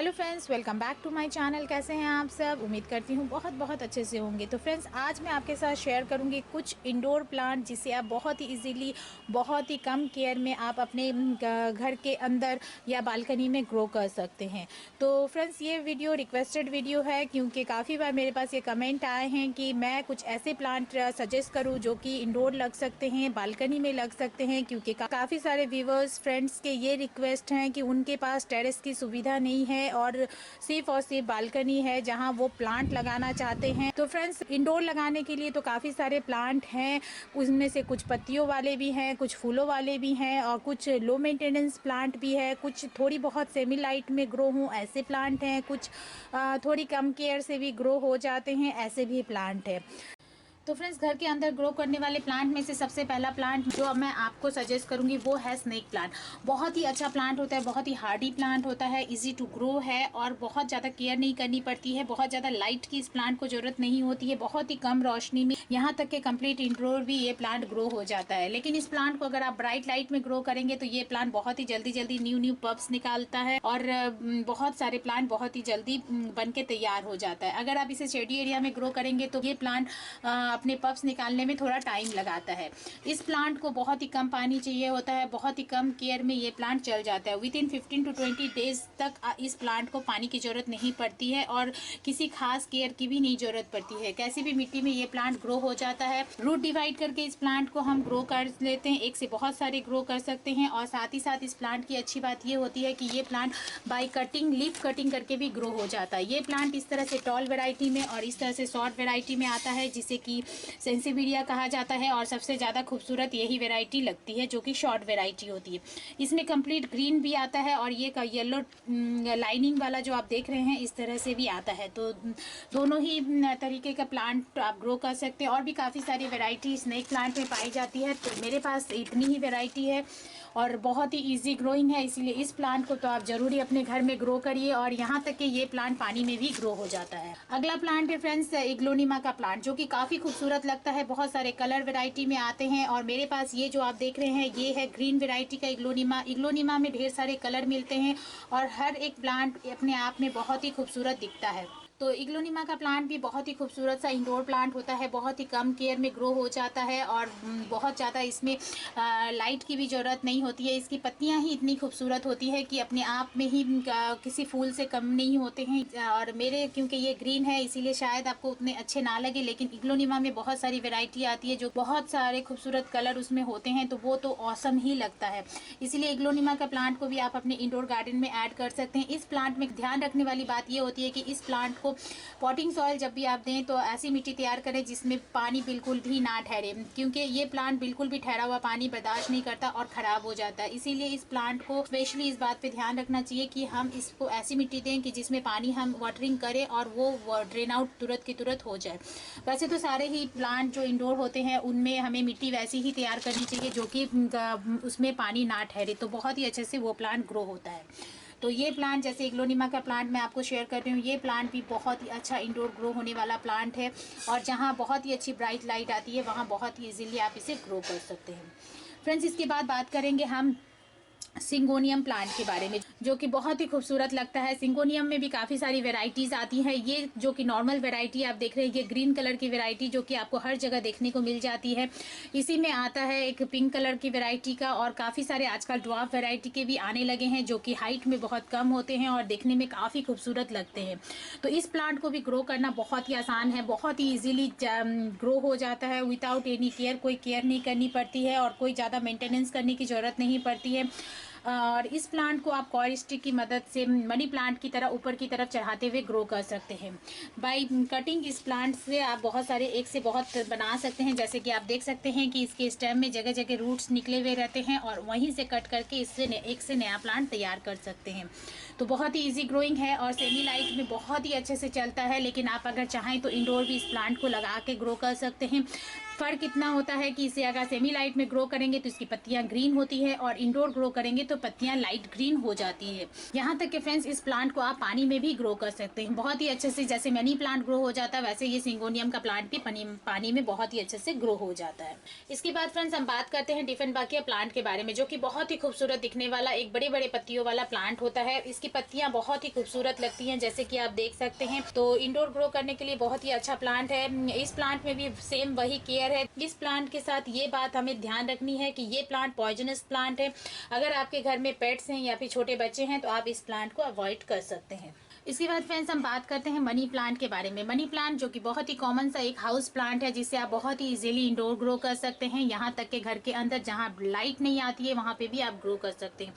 Hello friends, welcome back to my channel. कैसे हैं आप सब? उम्मीद करती हूँ बहुत बहुत अच्छे से होंगे। तो फ्रेंड्स, आज मैं आपके साथ शेयर करूँगी कुछ इंडोर प्लांट जिसे आप बहुत ही इजीली, बहुत ही कम केयर में आप अपने घर के अंदर या बालकनी में ग्रो कर सकते हैं। तो फ्रेंड्स, ये वीडियो रिक्वेस्टेड वीडियो है क्योंकि काफ़ी बार मेरे पास ये कमेंट आए हैं कि मैं कुछ ऐसे प्लांट सजेस्ट करूँ जो कि इंडोर लग सकते हैं, बालकनी में लग सकते हैं, क्योंकि काफ़ी सारे व्यूवर्स फ्रेंड्स के ये रिक्वेस्ट हैं कि उनके पास टेरेस की सुविधा नहीं है और सिर्फ बालकनी है जहां वो प्लांट लगाना चाहते हैं। तो फ्रेंड्स, इंडोर लगाने के लिए तो काफ़ी सारे प्लांट हैं, उसमें से कुछ पत्तियों वाले भी हैं, कुछ फूलों वाले भी हैं और कुछ लो मेंटेनेंस प्लांट भी है, कुछ थोड़ी बहुत सेमी लाइट में ग्रो हों ऐसे प्लांट हैं, कुछ थोड़ी कम केयर से भी ग्रो हो जाते हैं ऐसे भी प्लांट है। तो फ्रेंड्स, घर के अंदर ग्रो करने वाले प्लांट में से सबसे पहला प्लांट जो अब मैं आपको सजेस्ट करूंगी वो है स्नेक प्लांट। बहुत ही अच्छा प्लांट होता है, बहुत ही हार्डी प्लांट होता है, इजी टू ग्रो है और बहुत ज़्यादा केयर नहीं करनी पड़ती है, बहुत ज़्यादा लाइट की इस प्लांट को जरूरत नहीं होती है, बहुत ही कम रोशनी में यहाँ तक कि कंप्लीट इंडोर भी ये प्लांट ग्रो हो जाता है। लेकिन इस प्लांट को अगर आप ब्राइट लाइट में ग्रो करेंगे तो ये प्लांट बहुत ही जल्दी जल्दी न्यू न्यू पब्स निकालता है और बहुत सारे प्लांट बहुत ही जल्दी बन के तैयार हो जाता है। अगर आप इसे शेडी एरिया में ग्रो करेंगे तो ये प्लांट अपने पप्स निकालने में थोड़ा टाइम लगाता है। इस प्लांट को बहुत ही कम पानी चाहिए होता है, बहुत ही कम केयर में ये प्लांट चल जाता है। विद इन 15 to 20 डेज तक इस प्लांट को पानी की जरूरत नहीं पड़ती है और किसी खास केयर की भी नहीं जरूरत पड़ती है। कैसी भी मिट्टी में ये प्लांट ग्रो हो जाता है। रूट डिवाइड करके इस प्लांट को हम ग्रो कर लेते हैं, एक से बहुत सारे ग्रो कर सकते हैं। और साथ ही साथ इस प्लांट की अच्छी बात ये होती है कि ये plant by cutting, leaf cutting करके भी ग्रो हो जाता है। ये प्लांट इस तरह से टॉल वेराइटी में और इस तरह से शॉर्ट वेराइटी में आता है, जिसे कि सेंसिविडिया कहा जाता है और सबसे ज़्यादा खूबसूरत यही वैरायटी लगती है जो कि शॉर्ट वैरायटी होती है। इसमें कंप्लीट ग्रीन भी आता है और ये का येलो लाइनिंग वाला जो आप देख रहे हैं इस तरह से भी आता है। तो दोनों ही तरीके का प्लांट आप ग्रो कर सकते हैं और भी काफ़ी सारी वैरायटी स्नेक प्लांट में पाई जाती है। तो मेरे पास इतनी ही वैरायटी है और बहुत ही इजी ग्रोइंग है, इसीलिए इस प्लांट को तो आप जरूरी अपने घर में ग्रो करिए और यहाँ तक कि ये प्लांट पानी में भी ग्रो हो जाता है। अगला प्लांट है फ्रेंड्स इग्लोनिमा का प्लांट, जो कि काफ़ी खूबसूरत लगता है, बहुत सारे कलर वैरायटी में आते हैं। और मेरे पास ये जो आप देख रहे हैं ये है ग्रीन वैरायटी का इग्लोनिमा। इग्लोनिमा में ढेर सारे कलर मिलते हैं और हर एक प्लांट अपने आप में बहुत ही खूबसूरत दिखता है। तो इग्लोनिमा का प्लांट भी बहुत ही खूबसूरत सा इंडोर प्लांट होता है, बहुत ही कम केयर में ग्रो हो जाता है और बहुत ज़्यादा इसमें लाइट की भी ज़रूरत नहीं होती है। इसकी पत्तियां ही इतनी खूबसूरत होती है कि अपने आप में ही किसी फूल से कम नहीं होते हैं। और मेरे क्योंकि ये ग्रीन है इसीलिए शायद आपको उतने अच्छे ना लगे, लेकिन इग्लोनिमा में बहुत सारी वैरायटी आती है जो बहुत सारे खूबसूरत कलर उसमें होते हैं, तो वो तो ऑसम ही लगता है। इसीलिए इग्लोनिमा का प्लांट को भी आप अपने इंडोर गार्डन में ऐड कर सकते हैं। इस प्लांट में ध्यान रखने वाली बात ये होती है कि इस प्लांट को पॉटिंग सॉइल जब भी आप दें तो ऐसी मिट्टी तैयार करें जिसमें पानी बिल्कुल भी ना ठहरे, क्योंकि ये प्लांट बिल्कुल भी ठहरा हुआ पानी बर्दाश्त नहीं करता और ख़राब हो जाता है। इसीलिए इस प्लांट को स्पेशली इस बात पे ध्यान रखना चाहिए कि हम इसको ऐसी मिट्टी दें कि जिसमें पानी हम वाटरिंग करें और वो ड्रेन आउट तुरंत की तुरंत हो जाए। वैसे तो सारे ही प्लांट जो इंडोर होते हैं उनमें हमें मिट्टी वैसी ही तैयार करनी चाहिए जो कि उसमें पानी ना ठहरे, तो बहुत ही अच्छे से वो प्लांट ग्रो होता है। तो ये प्लांट जैसे इग्लोनिमा का प्लांट मैं आपको शेयर कर रही हूँ, ये प्लांट भी बहुत ही अच्छा इंडोर ग्रो होने वाला प्लांट है और जहाँ बहुत ही अच्छी ब्राइट लाइट आती है वहाँ बहुत ही इजीली आप इसे ग्रो कर सकते हैं। फ्रेंड्स, इसके बाद बात करेंगे हम सिंगोनियम प्लांट के बारे में, जो कि बहुत ही खूबसूरत लगता है। सिंगोनियम में भी काफ़ी सारी वेराइटीज़ आती हैं। ये जो कि नॉर्मल वेराइटी आप देख रहे हैं, ये ग्रीन कलर की वेराइटी जो कि आपको हर जगह देखने को मिल जाती है। इसी में आता है एक पिंक कलर की वेराइटी का और काफ़ी सारे आजकल ड्वार्फ वेराइटी के भी आने लगे हैं जो कि हाइट में बहुत कम होते हैं और देखने में काफ़ी खूबसूरत लगते हैं। तो इस प्लांट को भी ग्रो करना बहुत ही आसान है, बहुत ही ईजिली ग्रो हो जाता है विदाउट एनी केयर, कोई केयर नहीं करनी पड़ती है और कोई ज़्यादा मेंटेनेंस करने की ज़रूरत नहीं पड़ती है। और इस प्लांट को आप कॉयर स्टिक की मदद से मनी प्लांट की तरह ऊपर की तरफ चढ़ाते हुए ग्रो कर सकते हैं। बाय कटिंग इस प्लांट से आप बहुत सारे एक से बहुत बना सकते हैं। जैसे कि आप देख सकते हैं कि इसके स्टेम में जगह जगह रूट्स निकले हुए रहते हैं और वहीं से कट करके इससे एक से नया प्लांट तैयार कर सकते हैं। तो बहुत ही ईजी ग्रोइंग है और सेमी लाइट में बहुत ही अच्छे से चलता है, लेकिन आप अगर चाहें तो इंडोर भी इस प्लांट को लगा के ग्रो कर सकते हैं। फ़र्क इतना होता है कि इसे अगर सेमी लाइट में ग्रो करेंगे तो इसकी पत्तियां ग्रीन होती है और इंडोर ग्रो करेंगे तो पत्तियां लाइट ग्रीन हो जाती है। यहाँ तक कि फ्रेंड्स, इस प्लांट को आप पानी में भी ग्रो कर सकते हैं बहुत ही अच्छे से। जैसे मनी प्लांट ग्रो हो जाता है वैसे ये सिंगोनियम का प्लांट भी पानी में बहुत ही अच्छे से ग्रो हो जाता है। इसके बाद फ्रेंड्स हम बात करते हैं डिफेनबाकिया प्लांट के बारे में, जो कि बहुत ही खूबसूरत दिखने वाला एक बड़े बड़े पत्तियों वाला प्लांट होता है। इस इसकी पत्तियां बहुत ही खूबसूरत लगती हैं, जैसे कि आप देख सकते हैं। तो इंडोर ग्रो करने के लिए बहुत ही अच्छा प्लांट है। इस प्लांट में भी सेम वही केयर है। इस प्लांट के साथ ये बात हमें ध्यान रखनी है कि ये प्लांट पॉइजनस प्लांट है। अगर आपके घर में पेट्स हैं या फिर छोटे बच्चे हैं तो आप इस प्लांट को अवॉइड कर सकते हैं। इसके बाद फ्रेंड्स हम बात करते हैं मनी प्लांट के बारे में। मनी प्लांट जो कि बहुत ही कॉमन सा एक हाउस प्लांट है, जिससे आप बहुत ही इजीली इंडोर ग्रो कर सकते हैं। यहाँ तक के घर के अंदर जहाँ लाइट नहीं आती है वहाँ पे भी आप ग्रो कर सकते हैं।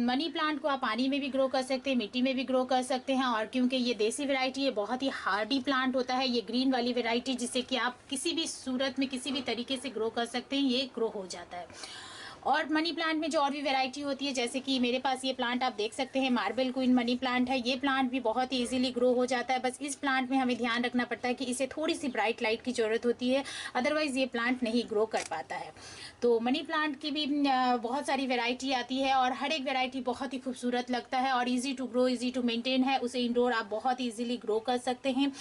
मनी प्लांट को आप पानी में भी ग्रो कर सकते हैं, मिट्टी में भी ग्रो कर सकते हैं। और क्योंकि ये देसी वेराइटी है, बहुत ही हार्डी प्लांट होता है ये ग्रीन वाली वेराइटी, जिससे कि आप किसी भी सूरत में किसी भी तरीके से ग्रो कर सकते हैं, ये ग्रो हो जाता है। और मनी प्लांट में जो और भी वैरायटी होती है, जैसे कि मेरे पास ये प्लांट आप देख सकते हैं, मार्बल क्वीन मनी प्लांट है। ये प्लांट भी बहुत ही इजीली ग्रो हो जाता है। बस इस प्लांट में हमें ध्यान रखना पड़ता है कि इसे थोड़ी सी ब्राइट लाइट की ज़रूरत होती है, अदरवाइज़ ये प्लांट नहीं ग्रो कर पाता है। तो मनी प्लांट की भी बहुत सारी वेराइटी आती है और हर एक वेराइटी बहुत ही खूबसूरत लगता है और easy to grow, easy to maintain है। उसे इंडोर आप बहुत ईजिली ग्रो कर सकते हैं।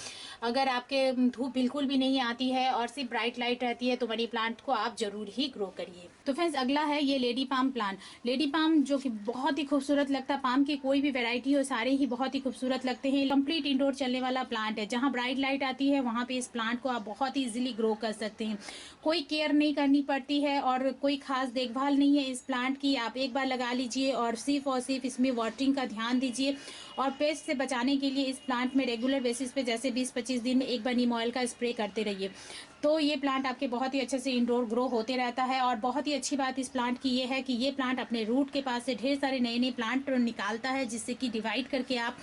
अगर आपके धूप बिल्कुल भी नहीं आती है और सिर्फ ब्राइट लाइट रहती है तो मनी प्लांट को आप जरूर ही ग्रो करिए। तो फ्रेंड्स अगला है ये lady palm plant. Lady palm जो कि बहुत ही खूबसूरत लगता है। पाम की कोई भी वैरायटी हो, सारे ही बहुत ही खूबसूरत लगते हैं। कंप्लीट इंडोर चलने वाला प्लांट है। जहां ब्राइट लाइट आती है वहां पे इस प्लांट को आप बहुत ही इजीली ग्रो कर सकते हैं। कोई केयर नहीं करनी पड़ती है और कोई खास देखभाल नहीं है इस प्लांट की। आप एक बार लगा लीजिए और सिर्फ इसमें वाटरिंग का ध्यान दीजिए। और पेस्ट से बचाने के लिए इस प्लांट में रेगुलर बेसिस पे जैसे 20-25 दिन में एक बार नीम ऑयल का स्प्रे करते रहिए, तो ये प्लांट आपके बहुत ही अच्छे से इंडोर ग्रो होते रहता है। और बहुत ही अच्छी बात इस प्लांट की ये है कि ये प्लांट अपने रूट के पास से ढेर सारे नए नए प्लांट निकालता है, जिससे कि डिवाइड करके आप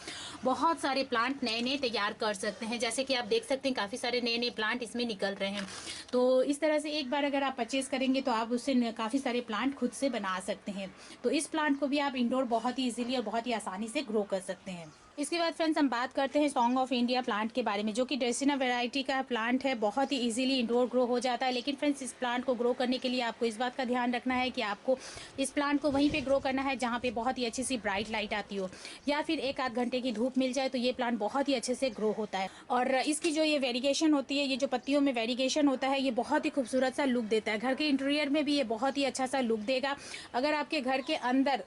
बहुत सारे प्लांट नए नए तैयार कर सकते हैं। जैसे कि आप देख सकते हैं काफ़ी सारे नए नए प्लांट इसमें निकल रहे हैं। तो इस तरह से एक बार अगर आप परचेज करेंगे तो आप उससे काफ़ी सारे प्लांट खुद से बना सकते हैं। तो इस प्लांट को भी आप इंडोर बहुत ही ईजिली और बहुत ही आसानी से ग्रो कर सकते हैं। इसके बाद फ्रेंड्स हम बात करते हैं सॉन्ग ऑफ इंडिया प्लांट के बारे में, जो कि ड्रेसिना वैरायटी का प्लांट है। बहुत ही इजीली इंडोर ग्रो हो जाता है। लेकिन फ्रेंड्स इस प्लांट को ग्रो करने के लिए आपको इस बात का ध्यान रखना है कि आपको इस प्लांट को वहीं पे ग्रो करना है जहाँ पे बहुत ही अच्छी सी ब्राइट लाइट आती हो, या फिर 1-8 घंटे की धूप मिल जाए तो ये प्लांट बहुत ही अच्छे से ग्रो होता है। और इसकी जो ये वेरिगेशन होती है, ये जो पत्तियों में वेरिगेशन होता है, ये बहुत ही खूबसूरत सा लुक देता है। घर के इंटीरियर में भी ये बहुत ही अच्छा सा लुक देगा। अगर आपके घर के अंदर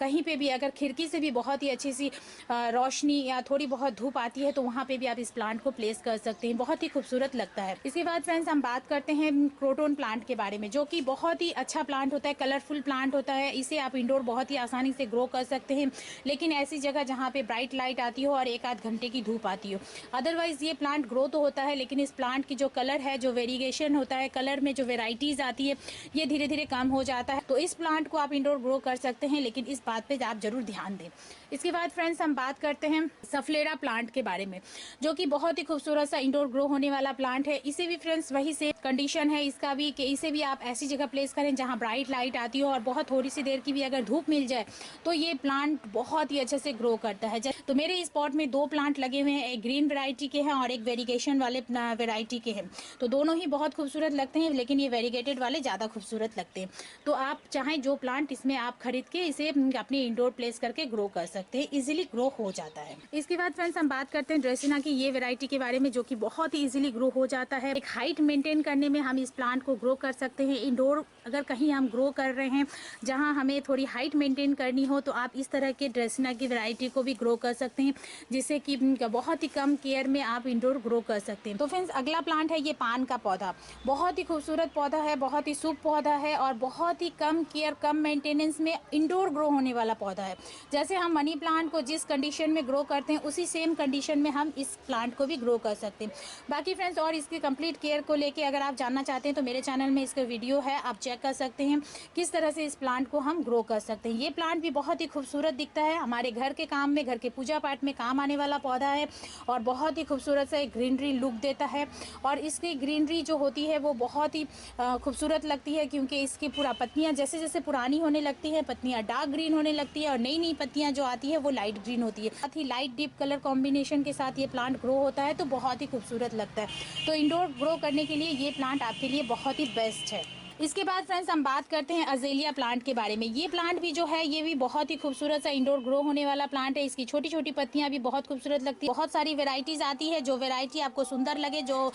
कहीं पे भी अगर खिड़की से भी बहुत ही अच्छी सी रोशनी या थोड़ी बहुत धूप आती है तो वहाँ पे भी आप इस प्लांट को प्लेस कर सकते हैं। बहुत ही खूबसूरत लगता है। इसके बाद फ्रेंड्स हम बात करते हैं क्रोटोन प्लांट के बारे में, जो कि बहुत ही अच्छा प्लांट होता है, कलरफुल प्लांट होता है। इसे आप इंडोर बहुत ही आसानी से ग्रो कर सकते हैं, लेकिन ऐसी जगह जहाँ पे ब्राइट लाइट आती हो और 1-8 घंटे की धूप आती हो। अदरवाइज ये प्लांट ग्रो तो होता है, लेकिन इस प्लांट की जो कलर है, जो वेरिएशन होता है, कलर में जो वेराइटीज आती है, ये धीरे धीरे कम हो जाता है। तो इस प्लांट को आप इंडोर ग्रो कर सकते हैं, लेकिन इस बात पे आप जरूर ध्यान दें। इसके बाद फ्रेंड्स हम बात करते हैं सफलेरा प्लांट के बारे में, जो कि बहुत ही खूबसूरत सा इंडोर ग्रो होने वाला प्लांट है। इसे भी फ्रेंड्स वही से कंडीशन है इसका भी कि इसे भी आप ऐसी जगह प्लेस करें जहां ब्राइट लाइट आती हो और बहुत थोड़ी सी देर की भी अगर धूप मिल जाए तो ये प्लांट बहुत ही अच्छे से ग्रो करता है। तो मेरे इस पॉट में 2 प्लांट लगे हुए हैं, एक ग्रीन वेराइटी के हैं और एक वेरिगेशन वाले वेराइटी के हैं। तो दोनों ही बहुत खूबसूरत लगते हैं, लेकिन ये वेरिगेटेड वाले ज़्यादा खूबसूरत लगते हैं। तो आप चाहें जो प्लांट इसमें आप खरीद के इसे अपने इंडोर प्लेस करके ग्रो कर सकते हैं, इजीली ग्रो हो जाता है। इसके बाद फ्रेंड्स हम बात करते हैं ड्रेसिना की ये वेराइटी के बारे में, जो कि बहुत ही इजीली ग्रो हो जाता है। एक हाइट मेंटेन करने में हम इस प्लांट को ग्रो कर सकते हैं। इंडोर अगर कहीं हम ग्रो कर रहे हैं जहां हमें थोड़ी हाइट मेंटेन करनी हो तो आप इस तरह के ड्रेसिना की वैरायटी को भी ग्रो कर सकते हैं, जिससे कि बहुत ही कम केयर में आप इंडोर ग्रो कर सकते हैं। तो फ्रेंड्स अगला प्लांट है ये पान का पौधा। बहुत ही खूबसूरत पौधा है, बहुत ही शुभ पौधा है और बहुत ही कम केयर, कम मेंटेनेंस में इंडोर ग्रो होने वाला पौधा है। जैसे हम मनी प्लांट को जिस कंडीशन में ग्रो करते हैं, उसी सेम कंडीशन में हम इस प्लांट को भी ग्रो कर सकते हैं। बाकी फ्रेंड्स और इसके कंप्लीट केयर को लेके अगर आप जानना चाहते हैं तो मेरे चैनल में इसका वीडियो है, आप चेक कर सकते हैं किस तरह से इस प्लांट को हम ग्रो कर सकते हैं। ये प्लांट भी बहुत ही खूबसूरत दिखता है, हमारे घर के काम में, घर के पूजा पाठ में काम आने वाला पौधा है और बहुत ही खूबसूरत सा एक ग्रीनरी लुक देता है। और इसकी ग्रीनरी जो होती है वो बहुत ही खूबसूरत लगती है, क्योंकि इसकी पूरा पत्तियाँ जैसे जैसे पुरानी होने लगती हैं, पत्तियाँ डार्क ग्रीन होने लगती है और नई नई पत्तियाँ जो आती है वो लाइट ग्रीन होती है। साथ ही लाइट डीप कलर कॉम्बिनेशन के साथ ये प्लांट ग्रो होता है तो बहुत ही खूबसूरत लगता है। तो इंडोर ग्रो करने के लिए ये प्लांट आपके लिए बहुत ही बेस्ट है। इसके बाद फ्रेंड्स हम बात करते हैं अजेलिया प्लांट के बारे में। ये प्लांट भी जो है ये भी बहुत ही खूबसूरत सा इंडोर ग्रो होने वाला प्लांट है। इसकी छोटी छोटी पत्तियां भी बहुत खूबसूरत लगती है। बहुत सारी वेराइटीज आती है, जो वेराइटी आपको सुंदर लगे, जो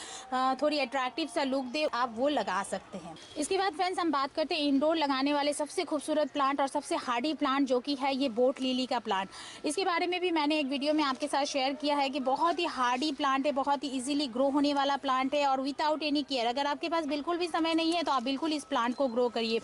थोड़ी अट्रैक्टिव सा लुक दे, आप वो लगा सकते हैं। इसके बाद फ्रेंड्स हम बात करते हैं इंडोर लगाने वाले सबसे खूबसूरत प्लांट और सबसे हार्डी प्लांट, जो कि है ये बोट लिली का प्लांट। इसके बारे में भी मैंने एक वीडियो में आपके साथ शेयर किया है कि बहुत ही हार्डी प्लांट है, बहुत ही इजीली ग्रो होने वाला प्लांट है और विदाउट एनी केयर। अगर आपके पास बिल्कुल भी समय नहीं है तो आप बिल्कुल इस प्लांट को ग्रो करिए,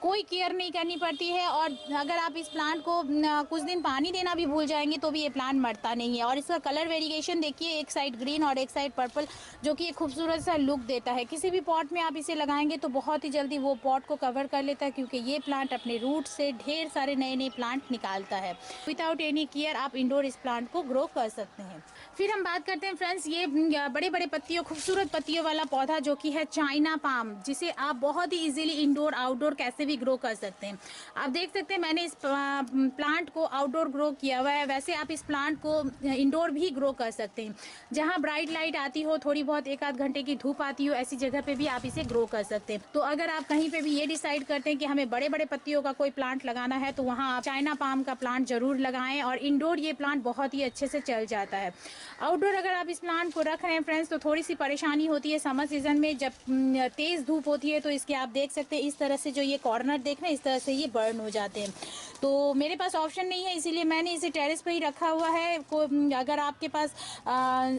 कोई केयर नहीं करनी पड़ती है। और अगर आप इस प्लांट को कुछ दिन पानी देना भी भूल जाएंगे तो भी ये प्लांट मरता नहीं है। और इसका कलर वेरिएशन देखिए, एक साइड ग्रीन और एक साइड पर्पल, जो कि एक खूबसूरत सा लुक देता है। किसी भी पॉट में आप इसे लगाएंगे तो बहुत ही जल्दी वो पॉट को कवर कर लेता है, क्योंकि ये प्लांट अपने रूट से ढेर सारे नए नए प्लांट निकालता है। विदाउट एनी केयर आप इंडोर इस प्लांट को ग्रो कर सकते हैं। फिर हम बात करते हैं फ्रेंड्स ये बड़े बड़े पत्तियों, खूबसूरत पत्तियों वाला पौधा, जो कि है चाइना पाम, जिसे आप बहुत ही इजीली इंडोर आउटडोर कैसे भी ग्रो कर सकते हैं। आप देख सकते हैं मैंने इस प्लांट को आउटडोर ग्रो किया हुआ है। वैसे आप इस प्लांट को इंडोर भी ग्रो कर सकते हैं। जहां ब्राइट लाइट आती हो, थोड़ी बहुत एक आध घंटे की धूप आती हो, ऐसी जगह पे भी आप इसे ग्रो कर सकते हैं। तो अगर आप कहीं पे भी ये डिसाइड करते हैं कि हमें बड़े बड़े पत्तियों का कोई प्लांट लगाना है, तो वहाँ आप चाइना पाम का प्लांट जरूर लगाएं। और इंडोर ये प्लांट बहुत ही अच्छे से चल जाता है। आउटडोर अगर आप इस प्लांट को रख रहे हैं फ्रेंड्स, तो थोड़ी सी परेशानी होती है समर सीजन में, जब तेज़ धूप होती है। तो इसके आप देख सकते हैं इस तरह से जो ये कॉर्नर देख रहे हैं, इस तरह से ये बर्न हो जाते हैं। तो मेरे पास ऑप्शन नहीं है, इसीलिए मैंने इसे टेरेस पे ही रखा हुआ है। अगर आपके पास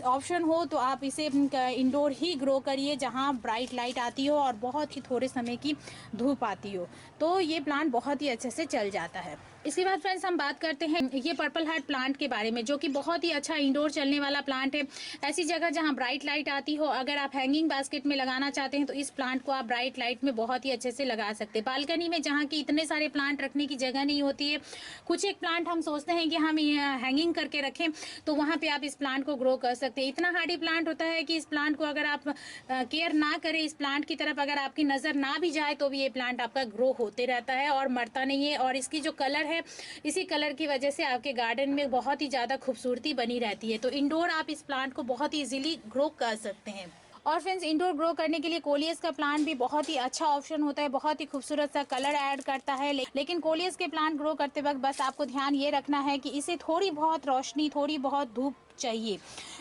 ऑप्शन हो तो आप इसे इंडोर ही ग्रो करिए, जहाँ ब्राइट लाइट आती हो और बहुत ही थोड़े समय की धूप आती हो, तो ये प्लांट बहुत ही अच्छे से चल जाता है। इसके बाद फ्रेंड्स हम बात करते हैं ये पर्पल हार्ट प्लांट के बारे में, जो कि बहुत ही अच्छा इंडोर चलने वाला प्लांट है। ऐसी जगह जहां ब्राइट लाइट आती हो, अगर आप हैंगिंग बास्केट में लगाना चाहते हैं तो इस प्लांट को आप ब्राइट लाइट में बहुत ही अच्छे से लगा सकते हैं। बालकनी में जहां की इतने सारे प्लांट रखने की जगह नहीं होती है, कुछ एक प्लांट हम सोचते हैं कि हम हैंगिंग करके रखें, तो वहाँ पे आप इस प्लांट को ग्रो कर सकते हैं। इतना हार्डी प्लांट होता है कि इस प्लांट को अगर आप केयर ना करें, इस प्लांट की तरफ अगर आपकी नज़र ना भी जाए, तो भी ये प्लांट आपका ग्रो होते रहता है और मरता नहीं है। और इसकी जो कलर है, इसी कलर की वजह से आपके गार्डन में बहुत ही ज़्यादा खूबसूरती बनी रहती है। तो इंडोर आप इस प्लांट को बहुत ही इजीली ग्रो कर सकते हैं। और फ्रेंड्स इंडोर ग्रो करने के लिए कोलियस का प्लांट भी बहुत ही अच्छा ऑप्शन होता है, बहुत ही खूबसूरत सा कलर ऐड करता है। लेकिन कोलियस के प्लांट ग्रो करते वक्त बस आपको ध्यान ये रखना है कि इसे थोड़ी बहुत रोशनी, थोड़ी बहुत धूप चाहिए।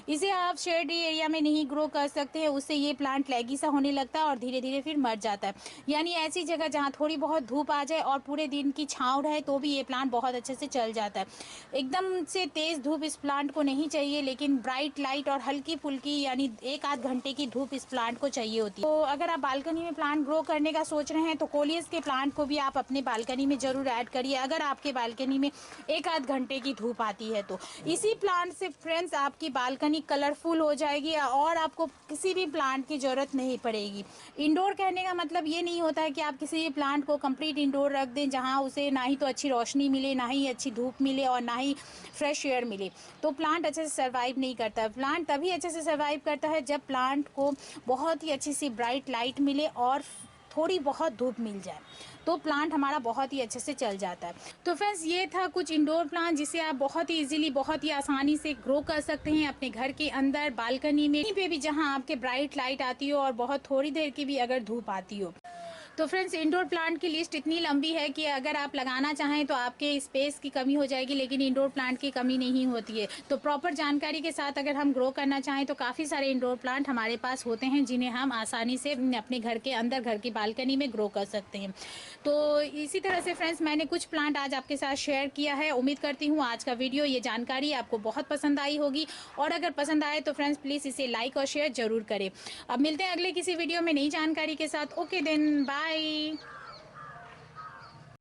इसे आप शेडी एरिया में नहीं ग्रो कर सकते हैं, उससे ये प्लांट लैगी सा होने लगता है और धीरे धीरे फिर मर जाता है। यानी ऐसी जगह जहाँ थोड़ी बहुत धूप आ जाए और पूरे दिन की छाँव रहे, तो भी ये प्लांट बहुत अच्छे से चल जाता है। एकदम से तेज़ धूप इस प्लांट को नहीं चाहिए, लेकिन ब्राइट लाइट और हल्की फुल्की यानी एक आध घंटे की धूप इस प्लांट को चाहिए होती है। तो अगर आप बालकनी में प्लांट ग्रो करने का सोच रहे हैं तो कोलियस के प्लांट को भी आप अपने बालकनी में ज़रूर ऐड करिए, अगर आपके बालकनी में एक आध घंटे की धूप आती है तो। इसी प्लांट से फ्रेंड्स आपकी बालकनी कलरफुल हो जाएगी और आपको किसी भी प्लांट की ज़रूरत नहीं पड़ेगी। इंडोर कहने का मतलब ये नहीं होता है कि आप किसी भी प्लांट को कंप्लीट इंडोर रख दें, जहाँ उसे ना ही तो अच्छी रोशनी मिले, ना ही अच्छी धूप मिले और ना ही फ्रेश एयर मिले, तो प्लांट अच्छे से सर्वाइव नहीं करता है। प्लांट तभी अच्छे से सर्वाइव करता है जब प्लांट को बहुत ही अच्छी सी ब्राइट लाइट मिले और थोड़ी बहुत धूप मिल जाए, तो प्लांट हमारा बहुत ही अच्छे से चल जाता है। तो फ्रेंड्स ये था कुछ इंडोर प्लांट जिसे आप बहुत ही इजीली, बहुत ही आसानी से ग्रो कर सकते हैं अपने घर के अंदर, बालकनी में, कहीं पे भी जहां आपके ब्राइट लाइट आती हो और बहुत थोड़ी देर की भी अगर धूप आती हो। तो फ्रेंड्स इंडोर प्लांट की लिस्ट इतनी लंबी है कि अगर आप लगाना चाहें तो आपके स्पेस की कमी हो जाएगी, लेकिन इंडोर प्लांट की कमी नहीं होती है। तो प्रॉपर जानकारी के साथ अगर हम ग्रो करना चाहें तो काफ़ी सारे इंडोर प्लांट हमारे पास होते हैं, जिन्हें हम आसानी से अपने घर के अंदर, घर की बालकनी में ग्रो कर सकते हैं। तो इसी तरह से फ्रेंड्स मैंने कुछ प्लांट आज आपके साथ शेयर किया है। उम्मीद करती हूँ आज का वीडियो, ये जानकारी आपको बहुत पसंद आई होगी, और अगर पसंद आए तो फ्रेंड्स प्लीज़ इसे लाइक और शेयर जरूर करें। अब मिलते हैं अगले किसी वीडियो में नई जानकारी के साथ। Okay then, bye.